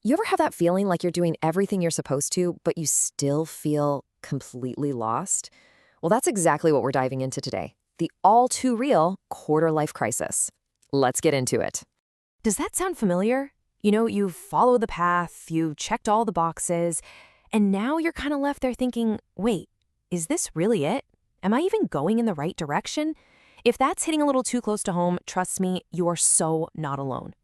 You ever have that feeling like you're doing everything you're supposed to, but you still feel completely lost? Well, that's exactly what we're diving into today. The all too real quarter life crisis. Let's get into it. Does that sound familiar? You've followed the path, you've checked all the boxes, and now you're kind of left there thinking, wait, is this really it? Am I even going in the right direction? If that's hitting a little too close to home, trust me, you are so not alone.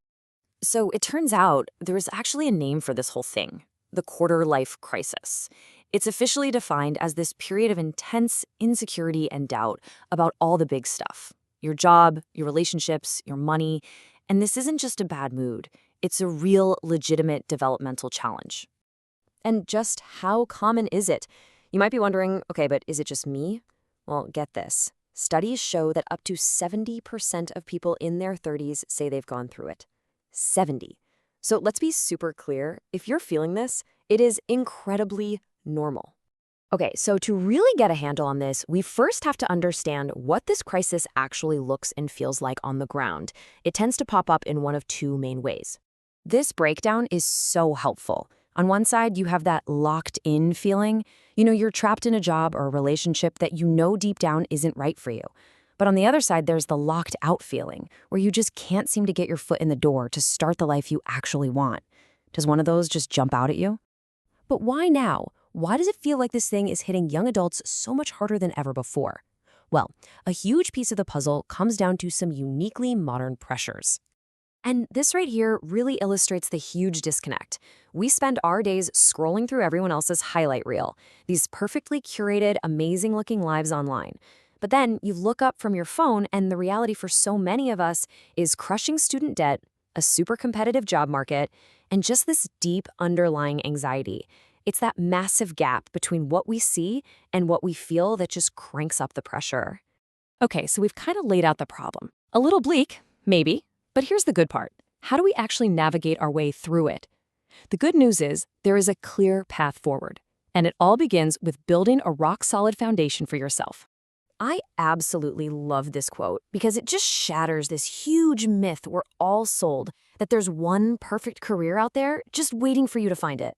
So it turns out there is actually a name for this whole thing, the quarter life crisis. It's officially defined as this period of intense insecurity and doubt about all the big stuff, your job, your relationships, your money. And this isn't just a bad mood, it's a real, legitimate developmental challenge. And just how common is it? You might be wondering, okay, but is it just me? Well, get this. Studies show that up to 70% of people in their 30s say they've gone through it. 70. So let's be super clear. If you're feeling this, it is incredibly normal. Okay, so to really get a handle on this, we first have to understand what this crisis actually looks and feels like on the ground. It tends to pop up in one of two main ways. This breakdown is so helpful. On one side, you have that locked-in feeling. You're trapped in a job or a relationship that you know deep down isn't right for you. But on the other side, there's the locked-out feeling, where you just can't seem to get your foot in the door to start the life you actually want. Does one of those just jump out at you? But why now? Why does it feel like this thing is hitting young adults so much harder than ever before? Well, a huge piece of the puzzle comes down to some uniquely modern pressures. And this right here really illustrates the huge disconnect. We spend our days scrolling through everyone else's highlight reel, these perfectly curated, amazing-looking lives online. But then you look up from your phone, and the reality for so many of us is crushing student debt, a super competitive job market, and just this deep underlying anxiety. It's that massive gap between what we see and what we feel that just cranks up the pressure. Okay, so we've kind of laid out the problem. A little bleak, maybe, but here's the good part. How do we actually navigate our way through it? The good news is there is a clear path forward, and it all begins with building a rock-solid foundation for yourself. I absolutely love this quote because it just shatters this huge myth we're all sold that there's one perfect career out there just waiting for you to find it.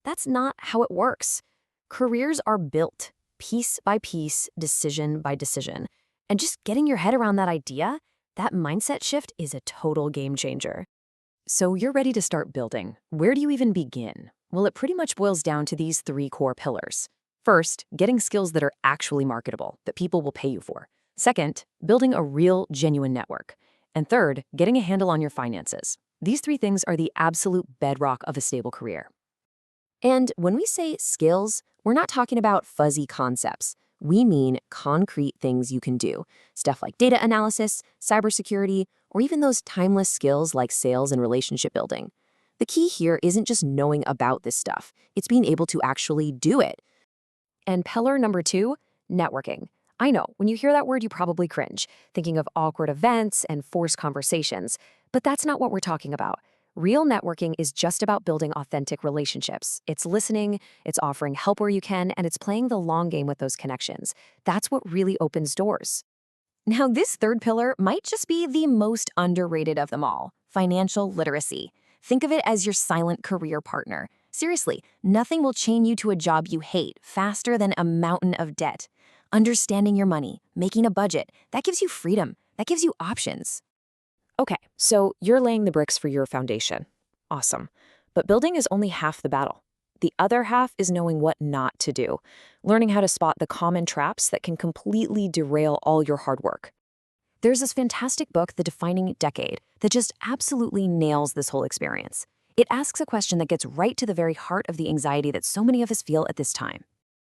That's not how it works. Careers are built piece by piece, decision by decision. And just getting your head around that idea, that mindset shift is a total game changer. So you're ready to start building. Where do you even begin? Well, it pretty much boils down to these three core pillars. First, getting skills that are actually marketable, that people will pay you for. Second, building a real, genuine network. And third, getting a handle on your finances. These three things are the absolute bedrock of a stable career. And when we say skills, we're not talking about fuzzy concepts. We mean concrete things you can do. Stuff like data analysis, cybersecurity, or even those timeless skills like sales and relationship building. The key here isn't just knowing about this stuff. It's being able to actually do it. And pillar number 2, networking. I know, when you hear that word, you probably cringe, thinking of awkward events and forced conversations. But that's not what we're talking about. Real networking is just about building authentic relationships. It's listening, it's offering help where you can, and it's playing the long game with those connections. That's what really opens doors. Now, this third pillar might just be the most underrated of them all, financial literacy. Think of it as your silent career partner. Seriously, nothing will chain you to a job you hate faster than a mountain of debt. Understanding your money, making a budget, that gives you freedom. That gives you options. Okay, so you're laying the bricks for your foundation. Awesome. But building is only half the battle. The other half is knowing what not to do, learning how to spot the common traps that can completely derail all your hard work. There's this fantastic book, The Defining Decade, that just absolutely nails this whole experience. It asks a question that gets right to the very heart of the anxiety that so many of us feel at this time.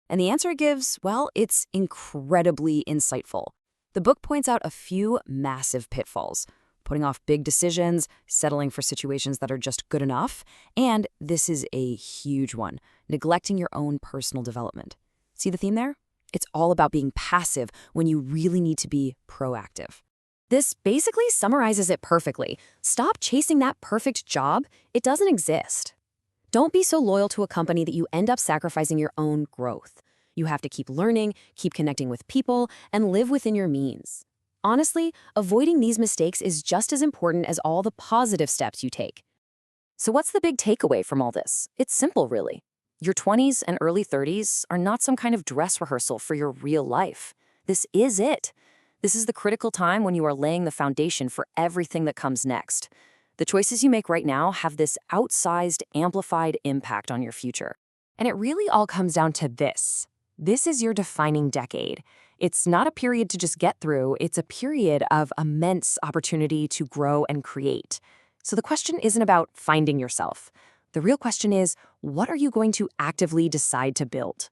And the answer it gives, well, it's incredibly insightful. The book points out a few massive pitfalls: putting off big decisions, settling for situations that are just good enough, and this is a huge one, neglecting your own personal development. See the theme there? It's all about being passive when you really need to be proactive. This basically summarizes it perfectly. Stop chasing that perfect job. It doesn't exist. Don't be so loyal to a company that you end up sacrificing your own growth. You have to keep learning, keep connecting with people, and live within your means. Honestly, avoiding these mistakes is just as important as all the positive steps you take. So what's the big takeaway from all this? It's simple, really. Your 20s and early 30s are not some kind of dress rehearsal for your real life. This is it. This is the critical time when you are laying the foundation for everything that comes next. The choices you make right now have this outsized, amplified impact on your future. And it really all comes down to this. This is your defining decade. It's not a period to just get through, it's a period of immense opportunity to grow and create. So the question isn't about finding yourself. The real question is, what are you going to actively decide to build?